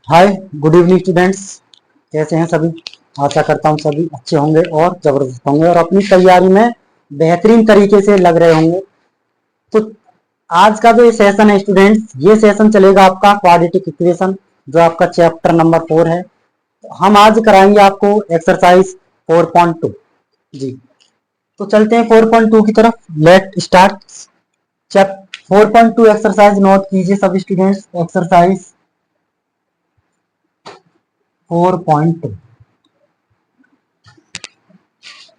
हाय, good evening students. कैसे हैं सभी? आशा करता हूं सभी अच्छे होंगे और जबरदस्त होंगे और अपनी तैयारी में बेहतरीन तरीके से लग रहे होंगे। तो आज का जो ये सेशन है स्टूडेंट्स, ये सेशन चलेगा आपका क्वाड्रेटिक इक्वेशन, जो आपका चैप्टर नंबर 4 है। तो हम आज कराएंगे आपको एक्सरसाइज 4.2। जी, तो चलते हैं 4.2 की तरफ। Let start. Chapter 4.2 exercise note कीजिए सभी स्टूडेंट्स। एक्सरसाइज 4.2।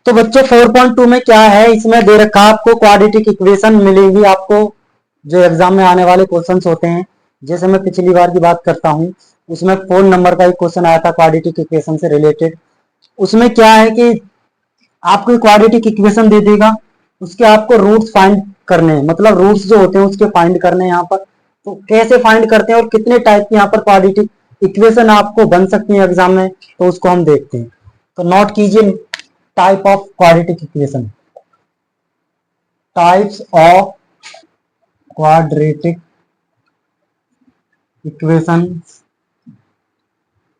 तो बच्चों 4.2 में क्या है, इसमें दे रखा आपको क्वाड्रेटिक इक्वेशन मिलेगी आपको, जो एग्जाम में आने वाले क्वेश्चंस होते हैं। जैसे मैं पिछली बार की बात करता हूं, उसमें 4 नंबर का एक क्वेश्चन आया था क्वाड्रेटिक इक्वेशन से रिलेटेड। उसमें क्या है कि आपको क्वाड्रेटिक इक्वेशन दे देगा, उसके आपको रूट्स फाइंड करने हैं, मतलब रूट्स जो होते हैं उसके फाइंड करने हैं यहाँ पर। तो कैसे फाइंड करते हैं और कितने टाइप की यहाँ पर क्वाड्रेटिक इक्वेशन आपको बन सकती है एग्जाम में, तो उसको हम देखते हैं। तो नोट कीजिए type of quadratic equation. Types of quadratic equation.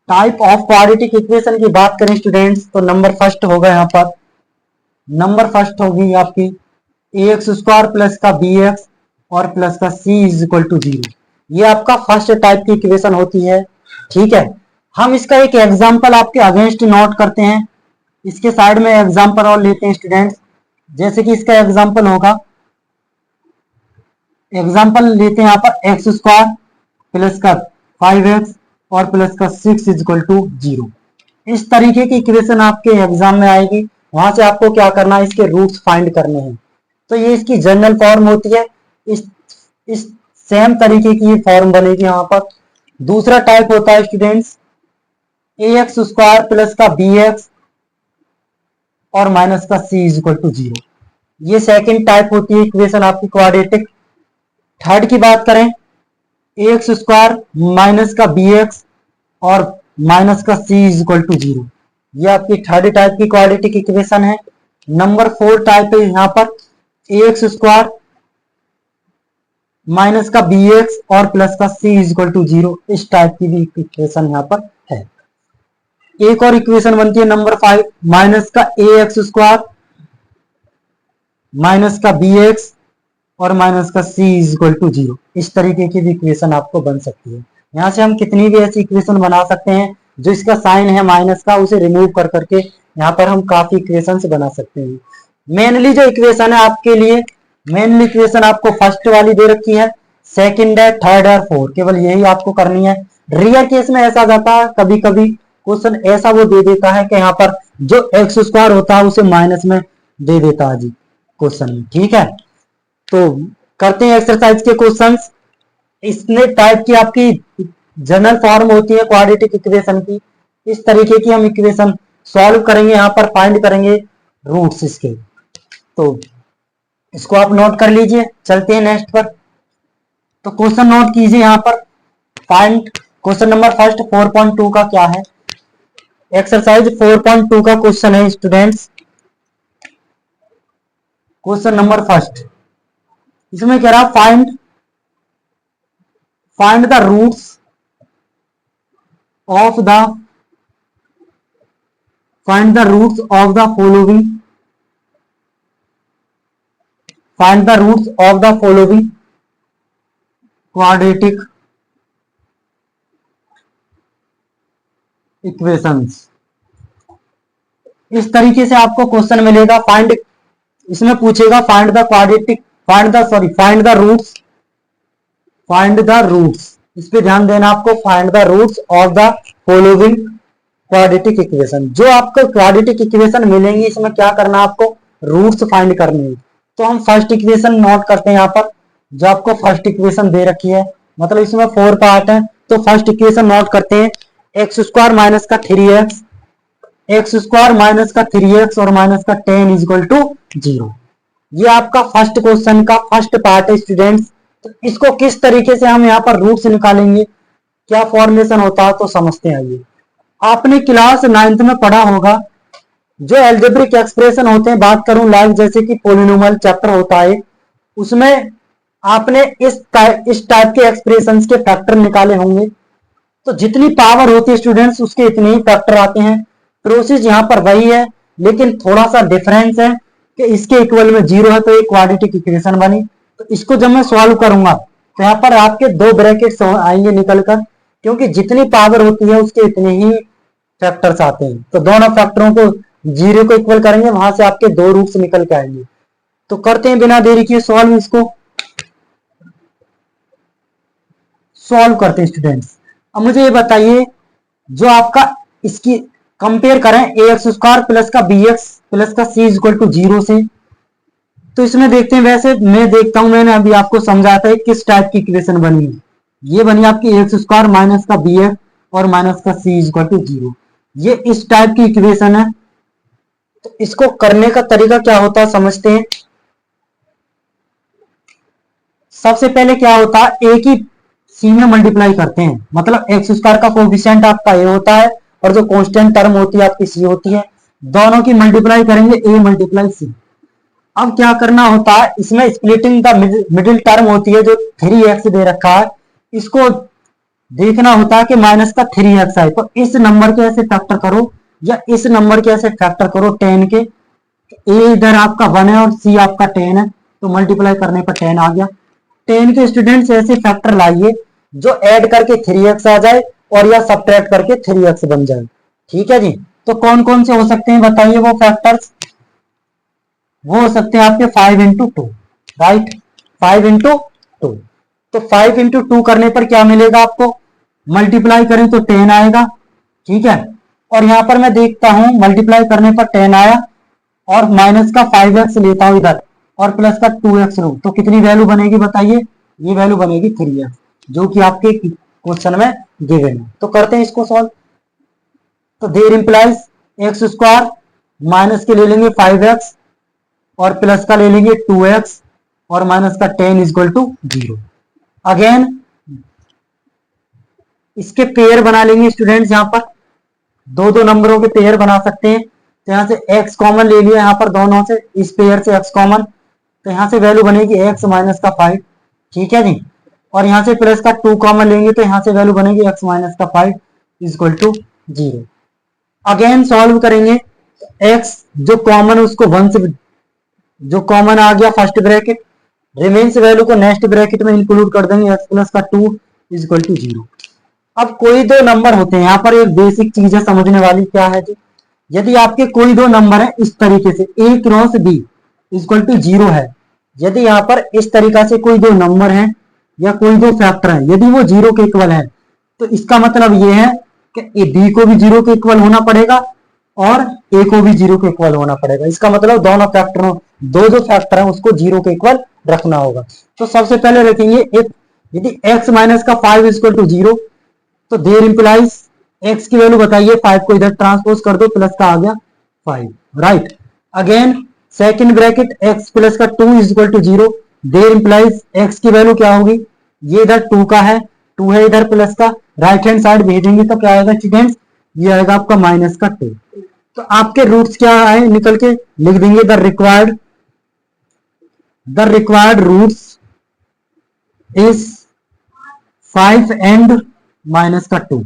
Type of quadratic equation की बात करें स्टूडेंट्स, तो नंबर फर्स्ट होगा यहाँ पर। नंबर फर्स्ट होगी आपकी ए एक्स स्क्वायर प्लस का बी एक्स और प्लस का सी इज इक्वल टू 0। ये आपका फर्स्ट टाइप की इक्वेशन होती है। ठीक है, हम इसका एक एग्जाम्पल आपके अगेंस्ट नोट करते हैं। इसके साइड में एग्जाम्पल और लेते हैं स्टूडेंट्स। जैसे कि इसका एग्जाम्पल होगा, एग्जाम्पल लेते हैं यहाँ पर एक्स स्क्वायर प्लस का 5x और प्लस का 6 इज इक्वल टू 0। इस तरीके की इक्वेशन आपके एग्जाम में आएगी। वहां से आपको क्या करना है, इसके रूट्स फाइंड करने हैं। तो ये इसकी जनरल फॉर्म होती है। इस सेम तरीके की फॉर्म बनेगी यहाँ पर। दूसरा टाइप होता है स्टूडेंट्स ए एक्स स्क्वायर प्लस का बी एक्स और माइनस का सी इज इक्वल टू 0। ये सेकेंड टाइप होती है इक्वेशन आपकी क्वाड्रेटिक। थर्ड की बात करें, एक्स स्क्वायर माइनस का बी एक्स और माइनस का सी इज इक्वल टू 0। ये आपकी थर्ड टाइप की क्वाड्रेटिक इक्वेशन है। नंबर 4 टाइप है यहाँ पर एक्स स्क्वायर माइनस का बी एक्स और प्लस का सी इज इक्वल टू 0। इस टाइप की भी इक्वेशन यहाँ पर है। एक और इक्वेशन बनती है नंबर 5 माइनस का ए एक्स स्क्वायर माइनस का बी एक्स और माइनस का सी इज इक्वल टू 0। इस तरीके की भी इक्वेशन आपको बन सकती है। यहां से हम कितनी भी ऐसी इक्वेशन बना सकते हैं जो इसका साइन है माइनस का, उसे रिमूव कर करके यहाँ पर हम काफी इक्वेशन बना सकते हैं। मेनली जो इक्वेशन है आपके लिए, मेनली इक्वेशन आपको फर्स्ट वाली दे रखी है, सेकंड है, थर्ड है, फोर्थ, केवल यही आपको करनी है। रियर केस में ऐसा जाता है, कभी कभी क्वेश्चन ऐसा वो दे देता है कि यहाँ पर जो एक्स स्क्वायर होता है उसे माइनस में दे देता है जी क्वेश्चन में। ठीक है, तो करते हैं एक्सरसाइज के क्वेश्चंस। इसने टाइप की आपकी जनरल फॉर्म होती है क्वाड्रेटिक इक्वेशन की। इस तरीके की हम इक्वेशन सॉल्व करेंगे, यहाँ पर फाइंड करेंगे रूट्स इसके। तो इसको आप नोट कर लीजिए। चलते हैं नेक्स्ट पर। तो क्वेश्चन नोट कीजिए यहाँ पर। फाइंड क्वेश्चन नंबर फर्स्ट 4.2 का क्या है, एक्सरसाइज 4.2 का क्वेश्चन है स्टूडेंट्स। क्वेश्चन नंबर फर्स्ट, इसमें कह रहा find the roots of the find the roots of the following find the roots of the following quadratic equations। इस तरीके से आपको क्वेश्चन मिलेगा। फाइंड, इसमें पूछेगा find the quadratic find the roots. इस पे ध्यान देना आपको। Find the roots of the following quadratic equation. जो आपको क्वाड्रेटिक इक्वेशन मिलेंगी, इसमें क्या करना आपको, रूट्स फाइंड करने हैं। तो हम फर्स्ट इक्वेशन नोट करते हैं यहाँ पर। जो आपको फर्स्ट इक्वेशन दे रखी है, मतलब इसमें 4 पार्ट है, तो फर्स्ट इक्वेशन नोट करते हैं। एक्स स्क्वायर माइनस का 3x, एक्स स्क्वायर माइनस का 3x और माइनस का 10 इज इक्वल टू 0। ये आपका फर्स्ट क्वेश्चन का फर्स्ट पार्ट है स्टूडेंट्स। तो इसको किस तरीके से हम यहाँ पर रूट्स निकालेंगे, क्या फॉर्मुलेशन होता है, तो समझते हैं। ये आपने क्लास 9th में पढ़ा होगा, जो एल्जेब्रिक एक्सप्रेशन होते हैं, बात करूं लाइक जैसे कि पोलिनोमियल चैप्टर होता है, उसमें आपने इस टाइप के एक्सप्रेशंस के फैक्टर निकाले होंगे। तो जितनी पावर होती है स्टूडेंट्स उसके इतने ही फैक्टर आते हैं। प्रोसेस यहाँ पर वही है, लेकिन थोड़ा सा डिफरेंस है कि इसके इक्वल में 0 है तो एक क्वाड्रेटिक इक्वेशन बनी। तो इसको जब मैं सॉल्व करूंगा तो यहाँ पर आपके 2 ब्रैकेट्स आएंगे निकलकर, क्योंकि जितनी पावर होती है उसके इतने ही फैक्टर्स आते हैं। तो दोनों फैक्टरों को 0 को इक्वल करेंगे, वहां से आपके 2 रूट्स निकल के आएंगे। तो करते हैं बिना देरी किए सॉल्व, इसको सॉल्व करते हैं स्टूडेंट्स। अब मुझे ये बताइए, जो आपका इसकी कंपेयर करें ए एक्स स्क्वायर प्लस का बी एक्स प्लस का सी इक्वल टू 0 से, तो इसमें देखते हैं। वैसे मैं देखता हूं, मैंने अभी आपको समझाया था किस टाइप की इक्वेशन बनी है। ये बनी आपकी ए एक्स स्क्वायर माइनस का बी एक्स और माइनस का सी इक्वल टू 0। ये इस टाइप की इक्वेशन है। तो इसको करने का तरीका क्या होता है समझते हैं। सबसे पहले क्या होता है, ए की सी में मल्टीप्लाई करते हैं, मतलब एक्स स्क्वायर का कोफिशिएंट आपका ए होता है और जो कांस्टेंट टर्म होती है आपकी सी होती है, दोनों की मल्टीप्लाई करेंगे ए मल्टीप्लाई सी। अब क्या करना होता है, इसमें स्प्लिटिंग द मिडिल टर्म होती है जो 3x दे रखा है, इसको देखना होता है कि माइनस का 3x आए। तो इस नंबर के ऐसे फैक्टर करो या इस नंबर के ऐसे फैक्टर करो 10 के। ए इधर आपका 1 है और सी आपका 10 है, तो मल्टीप्लाई करने पर 10 आ गया। 10 के स्टूडेंट्स ऐसे फैक्टर लाइए जो ऐड करके 3x आ जाए और या सब्ट्रैक्ट करके 3x बन जाए। ठीक है जी। तो कौन कौन से हो सकते हैं बताइए वो फैक्टर्स। वो हो सकते हैं आपके 5 इंटू 2, राइट, 5 इंटू 2। तो 5 इंटू 2 करने पर क्या मिलेगा आपको, मल्टीप्लाई करें तो 10 आएगा। ठीक है, और यहां पर मैं देखता हूं मल्टीप्लाई करने पर 10 आया और माइनस का 5x लेता हूं इधर और प्लस का 2x लो, तो कितनी वैल्यू बनेगी बताइए। ये वैल्यू बनेगी 3x, जो कि आपके क्वेश्चन में गिवन है। तो करते हैं इसको सॉल्व। तो there implies x square minus के ले लेंगे 5x और प्लस का ले लेंगे 2x और माइनस का 10 इज इक्वल टू 0। अगेन इसके पेयर बना लेंगे स्टूडेंट्स, यहां पर दो दो नंबरों के पेयर बना सकते हैं। तो यहां से x कॉमन ले लिया यहां पर दोनों से, इस पेयर से x कॉमन, तो यहां से वैल्यू बनेगी x माइनस का 5। ठीक है जी, और यहां से प्लस का 2 कॉमन लेंगे तो यहां से वैल्यू बनेगी x माइनस का 5 is equal to 0। Again solve करेंगे, x जो कॉमन है उसको 1 से, जो कॉमन आ गया फर्स्ट ब्रैकेट, रिमेन्स वैल्यू को नेक्स्ट ब्रैकेट में इंक्लूड कर देंगे, x प्लस का 2 इज इक्वल टू 0। अब कोई दो नंबर होते हैं, यहाँ पर एक बेसिक चीज है समझने वाली, क्या है जी, यदि आपके कोई दो नंबर है इस तरीके से a cross b equal to 0 है, यदि यहाँ पर इस तरीका से कोई दो नंबर है या कोई दो फैक्टर है, यदि वो 0 के इक्वल है, तो इसका मतलब ये है कि b को भी 0 के इक्वल होना पड़ेगा और a को भी 0 के इक्वल होना पड़ेगा। इसका मतलब दोनों फैक्टरों, दो जो फैक्टर है उसको 0 के इक्वल रखना होगा। तो सबसे पहले रखेंगे एक, यदि x माइनस का 5 इक्वल टू 0, तो देयर इंप्लाइज x की वैल्यू बताइए, 5 को इधर ट्रांसपोज कर दो, प्लस का आ गया 5, right. Again second bracket x plus का 2 is equal to 0, there implies x की वैल्यू क्या होगी, ये इधर 2 का है, 2 है इधर प्लस का, राइट हैंड साइड भेजेंगे तो क्या आएगा स्टूडेंट्स, ये आएगा आपका माइनस का 2। तो आपके रूट्स क्या आए निकल के, लिख देंगे the required roots is 5 and minus का 2,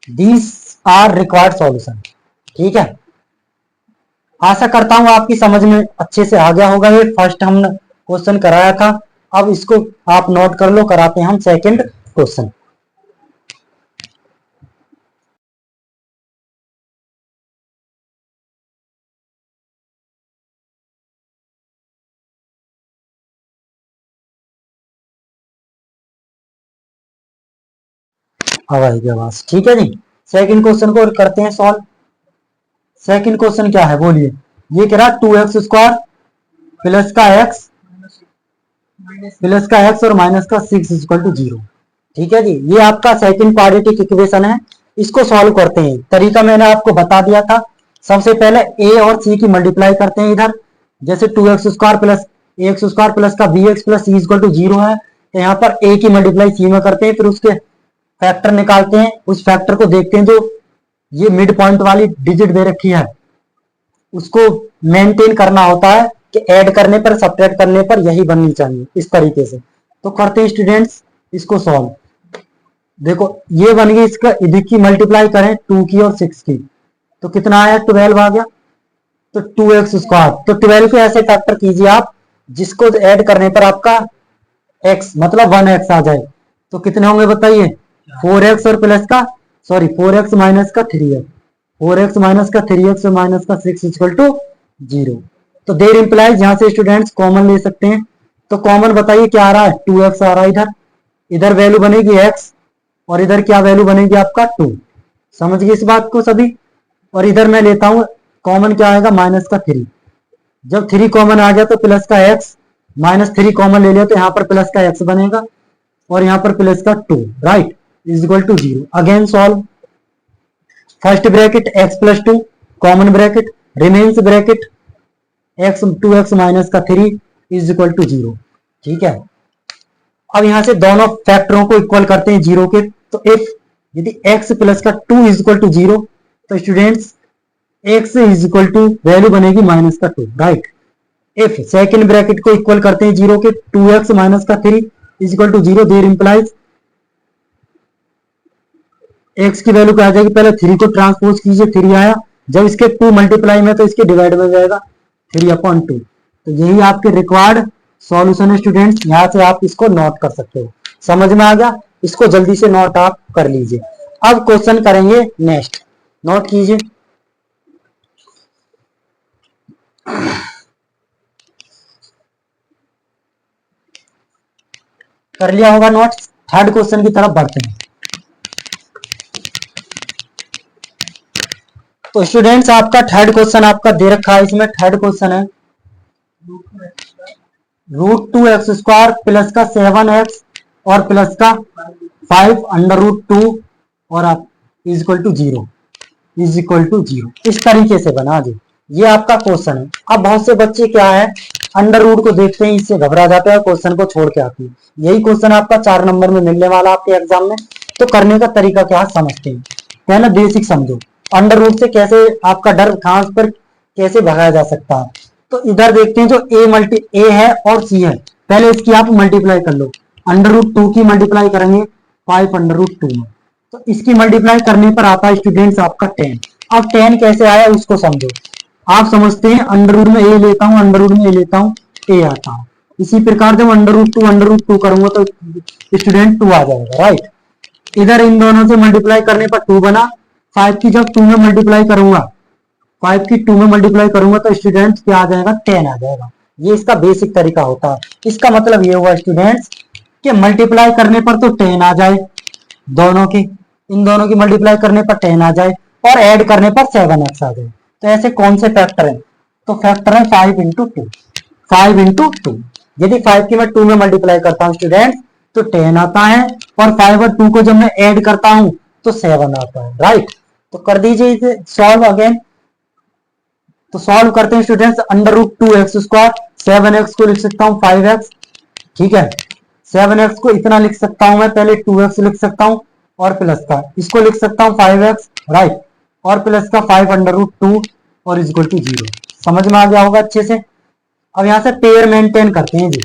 दीज आर रिक्वायर्ड सॉल्यूशन। ठीक है, आशा करता हूं आपकी समझ में अच्छे से आ गया होगा। ये फर्स्ट हमने क्वेश्चन कराया था, अब इसको आप नोट कर लो, कराते हैं हम सेकंड क्वेश्चन। अब आएगी आवाज, ठीक है जी। सेकंड क्वेश्चन को करते हैं सॉल्व। सेकंड क्वेश्चन क्या है बोलिए, ये कह रहा 2x स्क्वायर प्लस का x और माइनस का 6 इक्वल टू 0। ठीक है जी, ये आपका सेकंड क्वाड्रेटिक इक्वेशन है। इसको सॉल्व करते हैं, तरीका मैंने आपको बता दिया था। सबसे पहले a और c की मल्टीप्लाई करते हैं इधर, जैसे 2x square plus x square plus का bx plus c equal to 0 है, तो यहाँ पर a की मल्टीप्लाई c में करते हैं, फिर उसके फैक्टर निकालते हैं, उस फैक्टर को देखते हैं जो ये मिड पॉइंट वाली डिजिट दे रखी है उसको मेंटेन करना होता है कि ऐड करने पर सब्ट्रैक्ट करने पर यही बननी चाहिए, इस तरीके से। तो करते हैं स्टूडेंट्स इसको सॉल्व। देखो ये बन गई, इसका इधर की मल्टीप्लाई करें 2 की और 6 की, तो कितना आया, 12 आ गया। तो 2x², तो 12 के ऐसे फैक्टर कीजिए आप जिसको ऐड करने पर आपका x मतलब 1x आ जाए। तो कितने होंगे बताइए, 4x और प्लस का, सॉरी 4x माइनस का 3x, 4x माइनस का 3x और माइनस का 6 इक्वल टू 0। तो देर इंप्लाइज, यहां से स्टूडेंट्स कॉमन ले सकते हैं। तो कॉमन बताइए क्या आ रहा है, 2x आ रहा है इधर, इधर वैल्यू बनेगी x और इधर क्या वैल्यू बनेगी आपका 2। समझ गए इस बात को सभी। और इधर मैं लेता हूं कॉमन, क्या आएगा माइनस का 3। जब 3 कॉमन आ गया तो प्लस का x, माइनस 3 कॉमन ले लिया तो यहाँ पर प्लस का x बनेगा और यहाँ पर प्लस का 2, right, is equal to 0। Again solve, first bracket x plus 2, common bracket, remains bracket x 2x minus का 3 इज इक्वल टू 0। ठीक है, अब यहां से दोनों फैक्टरों को इक्वल करते हैं 0 के। तो इफ यदि x प्लस का 2 इज इक्वल टू 0, तो students x is equal to value बनेगी माइनस का 2, राइट। इफ सेकंड ब्रैकेट को इक्वल करते हैं 0 के, 2x माइनस का 3 is equal to 0, there implies x की वैल्यू क्या आ जाएगी, पहले 3 को ट्रांसपोज कीजिए, 3 आया, जब इसके 2 मल्टीप्लाई में तो इसके डिवाइड में जाएगा 3/2। तो यही आपके रिक्वायर्ड सॉल्यूशन है स्टूडेंट्स, यहां से आप इसको नोट कर सकते हो। समझ में आ गया, इसको जल्दी से नोट आप कर लीजिए। अब क्वेश्चन करेंगे नेक्स्ट, नोट कीजिए। कर लिया होगा नोट, थर्ड क्वेश्चन की तरफ बढ़ते हैं। तो स्टूडेंट्स आपका थर्ड क्वेश्चन आपका दे रखा है, इसमें थर्ड क्वेश्चन है √2x² प्लस का 7x और प्लस का 5√2 और आप is equal to 0, is equal to 0, इस तरीके से बना दे। ये आपका क्वेश्चन है। अब बहुत से बच्चे क्या है, अंडर रूट को देखते हैं इससे घबरा जाते हैं, क्वेश्चन को छोड़ के आते हैं। यही क्वेश्चन आपका 4 नंबर में मिलने वाला आपके एग्जाम में। तो करने का तरीका क्या समझते हैं, पहले बेसिक समझो, अंडर रूट से कैसे आपका डर खांस पर कैसे भगाया जा सकता है। तो इधर देखते हैं, जो ए है और सी है, पहले इसकी आप मल्टीप्लाई कर लो। √2 की मल्टीप्लाई करेंगे 5√2 में, तो इसकी मल्टीप्लाई करने पर आता है स्टूडेंट्स आपका 10। अब 10 कैसे आया उसको समझो। आप समझते हैं अंडर रूट में ए लेता हूं, अंडर रूट में ए लेता हूं, ए आता है। इसी प्रकार जब √2 करूंगा तो स्टूडेंट 2 आ जाएगा, राइट। इधर इन दोनों से मल्टीप्लाई करने पर 2 बना, 5 की जब 2 में मल्टीप्लाई करूंगा, 5 की 2 में मल्टीप्लाई करूंगा तो स्टूडेंट्स क्या आ जाएगा, 10 आ जाएगा। ये इसका बेसिक तरीका होता है। इसका मतलब ये हुआ स्टूडेंट्स कि मल्टीप्लाई करने पर तो 10 आ जाए, दोनों की, इन दोनों की मल्टीप्लाई करने पर 10 आ जाए और ऐड करने पर 7x आ जाए। तो ऐसे कौन से फैक्टर हैं, तो फैक्टर है 5 इंटू 2, 5 इंटू 2। यदि 5 की मैं 2 में मल्टीप्लाई करता हूँ स्टूडेंट तो 10 आता है, और 5 और 2 को जब मैं ऐड करता हूं तो 7 आता है, राइट। तो कर दीजिए इसे सॉल्व अगेन। तो सॉल्व करते हैं स्टूडेंट्स, √2x², 7x को लिख सकता हूं 5x, ठीक है। 7x को इतना लिख सकता हूं मैं, पहले 2x लिख सकता हूं और प्लस का इसको लिख सकता हूं 5x, राइट, और प्लस का 5√2 और इज इक्वल टू 0। समझ में आ गया होगा अच्छे से। अब यहां से पेयर मेंटेन करते हैं जी।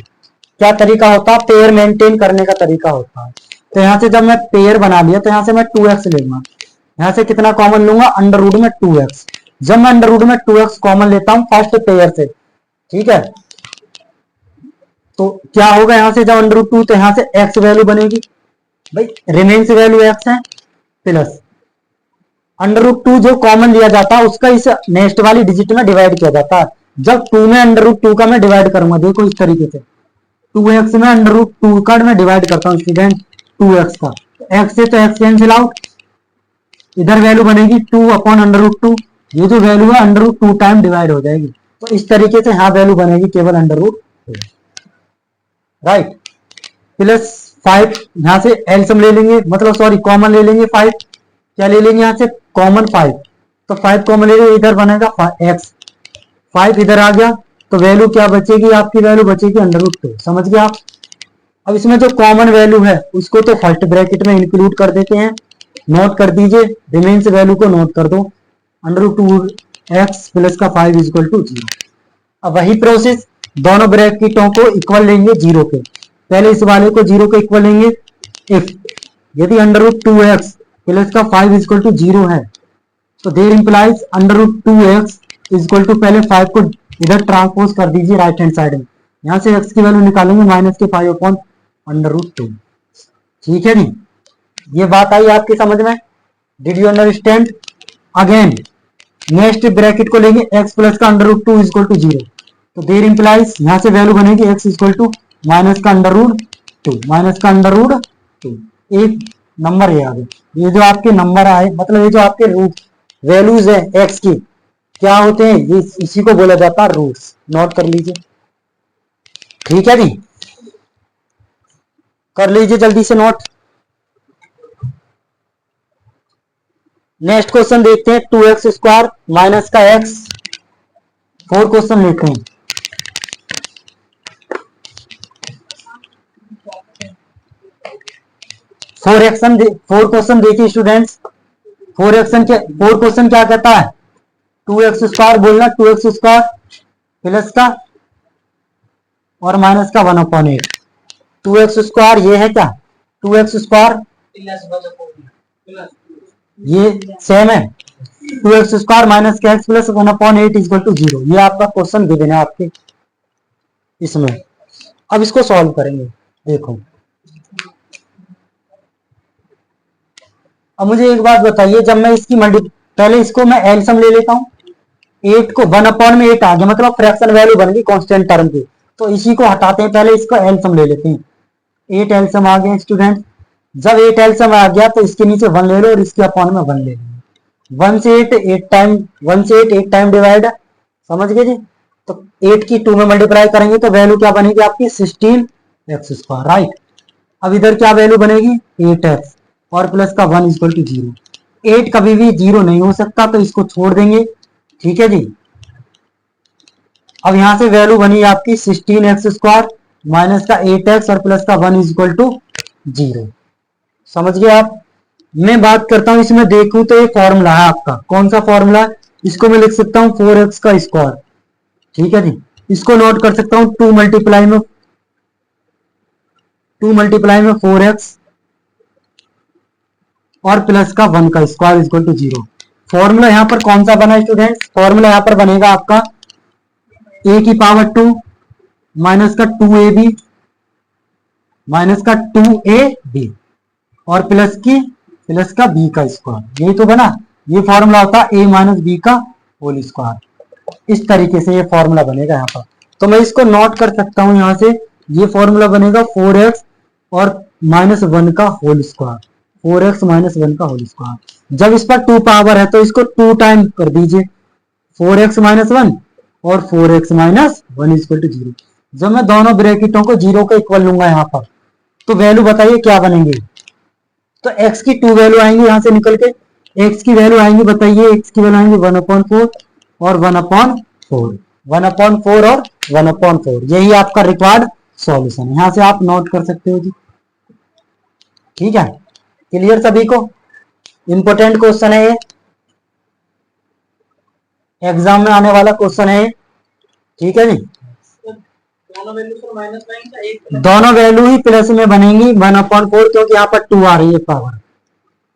क्या तरीका होता है, पेयर मेंटेन करने का तरीका होता है। तो यहां से जब मैं पेयर बना लिया तो यहां से मैं 2x लूंगा, यहां से कितना कॉमन लूंगा, अंडर रूट में 2x। जब मैं अंडर रूट में 2x कॉमन लेता हूं फर्स्ट पेयर से, ठीक है, तो क्या होगा, यहां से जब अंडर रूट 2 तो यहां से x वैल्यू बनेगी, भाई रिमेन्स वैल्यू x है, प्लस अंडर रूट 2 जो कॉमन लिया जाता है उसका इस नेक्स्ट वाली डिजिट में डिवाइड किया जाता है। जब 2 में अंडर रूट 2 का मैं डिवाइड करूंगा, देखो इस तरीके से 2x में अंडर रूट 2 का मैं डिवाइड करता हूं स्टूडेंट 2x का, x से तो x कैंसिल आउट, इधर वैल्यू बनेगी 2/√2, ये जो वैल्यू है √2 टाइम डिवाइड हो जाएगी। तो इस तरीके से यहां वैल्यू बनेगी केवल √2, राइट, प्लस 5 यहां से एलसीएम ले लेंगे, मतलब सॉरी कॉमन ले लेंगे 5, क्या ले लेंगे यहां से कॉमन 5, तो 5 कॉमन ले लेंगे, इधर बनेगा x, 5 इधर आ गया तो वैल्यू क्या बचेगी, आपकी वैल्यू बचेगी √2। समझ गए आप। अब इसमें जो कॉमन वैल्यू है उसको तो फर्स्ट ब्रैकेट में इंक्लूड कर देते हैं, नोट कर दीजिए, रिमेन्स वैल्यू को नोट कर दो, √2x प्लस का 5 इज इक्वल टू 0। अब वही प्रोसेस दोनों ब्रैकेटों को इक्वल लेंगे 0 के, पहले इस वाले को 0 के इक्वल लेंगे, इफ यदि अंडर रूट 2x प्लस का 5 इक्वल टू 0 है तो there implies under root 2x equal to, पहले 5 को इधर ट्रांसपोज कर दीजिए राइट हैंड साइड में, यहां से x की वैल्यू निकालेंगे माइनस के 5 अपॉन अंडर रूट 2। ठीक है जी, ये बात आई आपकी समझ में? Did you understand? Again next bracket को लेंगे x प्लस का अंडर रूट 2 इक्वल टू 0, तो देयर इंप्लाइज यहां से वैल्यू बनेगी x इक्वल टू माइनस का अंडर रूट 2, माइनस का अंडर रूट 2। एक नंबर है आगे, ये जो आपके नंबर आए मतलब ये जो आपके रूट वैल्यूज है x की क्या होते हैं, ये इसी को बोला जाता है रूट्स। नोट कर लीजिए। ठीक है जी, कर लीजिए जल्दी से नोट। नेक्स्ट क्वेश्चन देखते हैं, 2x स्क्वायर माइनस का x। 4 क्वेश्चन लेते हैं। फोर क्वेश्चन देखिए स्टूडेंट्स। 4 क्वेश्चन क्या कहता है, 2x स्क्वायर बोलना, 2x स्क्वायर प्लस का और माइनस का 1/8। 2x स्क्वायर ये है क्या, 2x स्क्वायर ये सेम है, 2x स्क्वायर माइनस का x प्लस 1/8 इक्वल टू 0। ये आपका क्वेश्चन गिवन है आपके इसमें। अब इसको सॉल्व करेंगे। देखो अब मुझे एक बात बताइए, जब मैं इसकी पहले इसको मैं एलसीएम ले लेता हूं, 8 को 1/8 आ गया मतलब फ्रैक्शन वैल्यू बन गई कांस्टेंट टर्म की, तो इसी को हटाते हैं, पहले इसको एलसीएम ले लेते हैं। 8 एलसीएम आ गया स्टूडेंट। जब 8 एलसीएम आ गया तो इसके नीचे 1 ले लो और इसके अपॉन में 1 ले लो। 1 से 8 टाइम डिवाइड, समझ गए जी? तो 8 की 2 में मल्टीप्लाई करेंगे तो वैल्यू क्या बनेगी आपकी 16x स्क्वायर, राइट। अब इधर क्या वैल्यू बनेगी 8x और प्लस का 1 इक्वल टू 0। 8 कभी भी 0 नहीं हो सकता तो इसको छोड़ देंगे। ठीक है जी, अब यहां से वैल्यू बनी आपकी 16x स्क्वायर माइनस का 8x और प्लस का 1 इक्वल टू 0। समझ गए आप? मैं बात करता हूं इसमें, देखूं तो ये फॉर्मूला है आपका, कौन सा फॉर्मूला? इसको मैं लिख सकता हूं 4x का स्क्वायर। ठीक है जी, इसको नोट कर सकता हूं 2 मल्टीप्लाई में 4x और प्लस का 1 का स्क्वायर इक्वल टू 0। फॉर्मूला यहां पर कौन सा बना स्टूडेंट्स? फॉर्मूला यहां पर बनेगा आपका a की पावर 2 माइनस का 2ab माइनस का 2ab और प्लस का b का स्क्वायर, यही तो बना। ये फॉर्मूला होता है a माइनस b का होल स्क्वायर। इस तरीके से ये फॉर्मूला बनेगा यहाँ पर, तो मैं इसको नोट कर सकता हूं यहां से। ये फॉर्मूला बनेगा 4x और माइनस 1 का होल स्क्वायर, 4x माइनस 1 का होल स्क्वायर। जब इस पर 2 पावर है तो इसको 2 टाइम कर दीजिए, 4x माइनस 1 और 4x माइनस 1 इक्वल टू 0। जब मैं दोनों ब्रैकेटों को 0 के इक्वल लूंगा यहाँ पर, तो वैल्यू बताइए क्या बनेंगे? तो x की 2 वैल्यू आएंगे यहां से निकल के, x की वैल्यू आएंगी, बताइए x की वैल्यू आएंगी 1/4 और 1/4, 1/4 और 1/4। यही आपका रिक्वायर्ड सॉल्यूशन है, यहां से आप नोट कर सकते हो जी। ठीक है, क्लियर सभी को? इंपॉर्टेंट क्वेश्चन है ये, एग्जाम में आने वाला क्वेश्चन है। ठीक है जी, दोनों वैल्यू ही प्लस में बनेंगी 1/4, क्योंकि यहाँ पर 2 आ रही है पावर।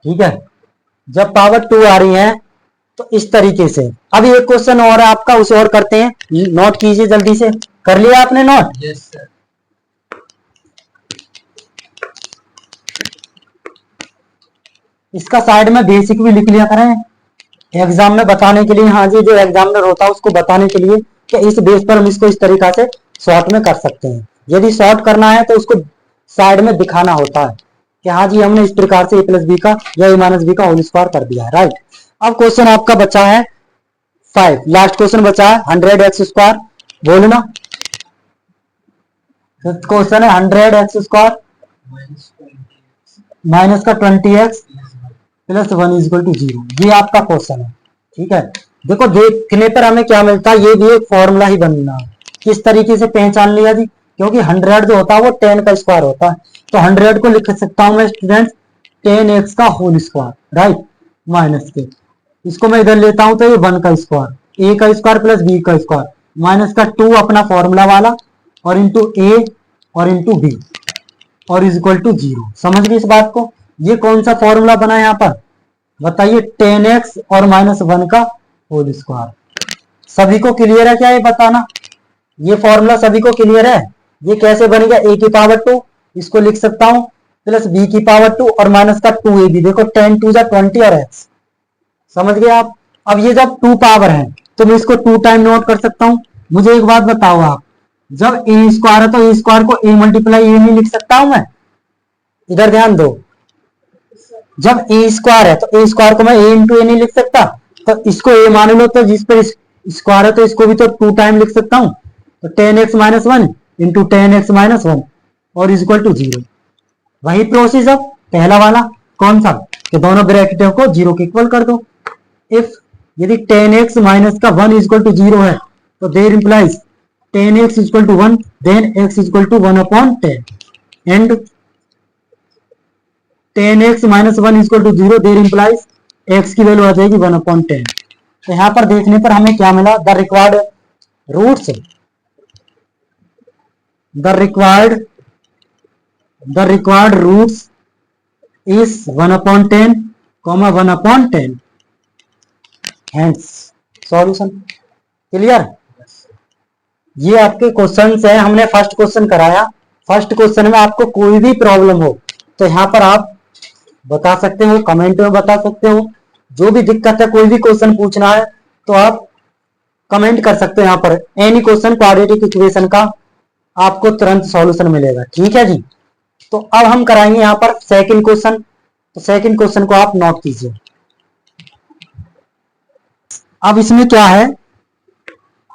ठीक है, जब पावर 2 आ रही है तो इस तरीके से। अब एक क्वेश्चन और है आपका, उसे और करते हैं, नोट कीजिए जल्दी से। कर लिया आपने नोट? Yes sir. इसका साइड में बेसिक भी लिख लिया करें एग्जाम में बताने के लिए। हाँ जी, जो एग्जामिनर होता है उसको बताने के लिए कि इस बेस पर हम इसको इस तरीका से शॉर्ट में कर सकते हैं। यदि शॉर्ट करना है तो उसको साइड में दिखाना होता है कि हाँ जी हमने इस प्रकार से a प्लस बी का या a माइनस बी का होल स्क्वायर कर दिया है, राइट। अब क्वेश्चन आपका बचा है 5, लास्ट क्वेश्चन बचा है 100x स्क्वायर, बोलना। फिफ्थ क्वेश्चन है 100x स्क्वायर माइनस का 20x प्लस 1 इक्वल टू 0। ये आपका क्वेश्चन है। ठीक है, देखो देखने पर हमें क्या मिलता है, ये भी एक फॉर्मूला ही बनना है। किस तरीके से पहचान लिया जी? क्योंकि 100 जो होता है वो 10 का स्क्वायर होता है, तो 100 को लिख सकता हूं मैं स्टूडेंट 10x का होल स्क्वायर, राइट, माइनस के। इसको मैं इधर लेता हूं तो ये 1 का स्क्वायर, a का स्क्वायर प्लस b का स्क्वायर माइनस का 2 अपना फॉर्मूला वाला और इंटू a और इंटू b और इज इक्वल टू 0। समझ गए इस बात को? ये कौन सा फॉर्मूला बना यहाँ पर बताइए, 10x और -1 का होल स्क्वायर। सभी को क्लियर है क्या ये बताना? ये फॉर्मूला सभी को क्लियर है? ये कैसे बनेगा, a की पावर 2 इसको लिख सकता हूं प्लस b की पावर 2 और माइनस का 2ab, देखो 10 टू 20 और x, समझ गए आप? अब ये जब 2 पावर है तो मैं इसको 2 टाइम नोट कर सकता हूं। मुझे एक बात बताओ आप, जब ए स्क्वायर है तो ए स्क्वायर को a मल्टीप्लाई ए नहीं लिख सकता हूं मैं? इधर ध्यान दो, जब ए स्क्वायर है तो ए स्क्वायर को मैं a इंटू ए नहीं लिख सकता, तो इसको a मान लो, तो जिस पर स्क्वायर है तो इसको भी तो 2 टाइम लिख सकता हूं। तो 10x - 1 इंटू 10x - 1 और इज इक्वल टू 0। वही प्रोसेस अब पहला वाला कौन सा, कि दोनों ब्रैकेटों को 0 के इक्वल कर दो। इफ यदि 10x माइनस का 1 इज इक्वल टू 0 है तो there implies 10x is equal to 1, then x is equal to 1/10 and 10x - 1 is equal to 0, there implies x की वैल्यू आ जाएगी 1/10। तो यहां पर देखने पर हमें क्या मिला, the required roots, the required roots is 1/10, 1/10, hence solution। Clear? ये आपके क्वेश्चंस है, हमने फर्स्ट क्वेश्चन कराया। फर्स्ट क्वेश्चन में आपको कोई भी प्रॉब्लम हो तो यहाँ पर आप बता सकते हो, कमेंट में बता सकते हो। जो भी दिक्कत है, कोई भी क्वेश्चन पूछना है तो आप कमेंट कर सकते हो। यहाँ पर एनी क्वेश्चन क्वाड्रेटिक इक्वेशन का आपको तुरंत सॉल्यूशन मिलेगा। ठीक है जी। तो अब हम कराएंगे यहाँ पर सेकंड क्वेश्चन। तो सेकंड क्वेश्चन को आप नोट कीजिए। अब इसमें क्या है,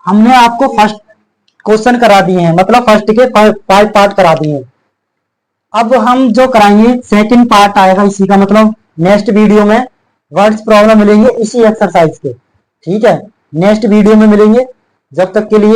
हमने आपको फर्स्ट क्वेश्चन करा दिए हैं, मतलब फर्स्ट के 5 पार्ट करा दिए हैं। अब हम जो कराएंगे सेकंड पार्ट आएगा इसी का, मतलब नेक्स्ट वीडियो में वर्ड्स प्रॉब्लम मिलेंगे इसी एक्सरसाइज के। ठीक है, नेक्स्ट वीडियो में मिलेंगे। जब तक के लिए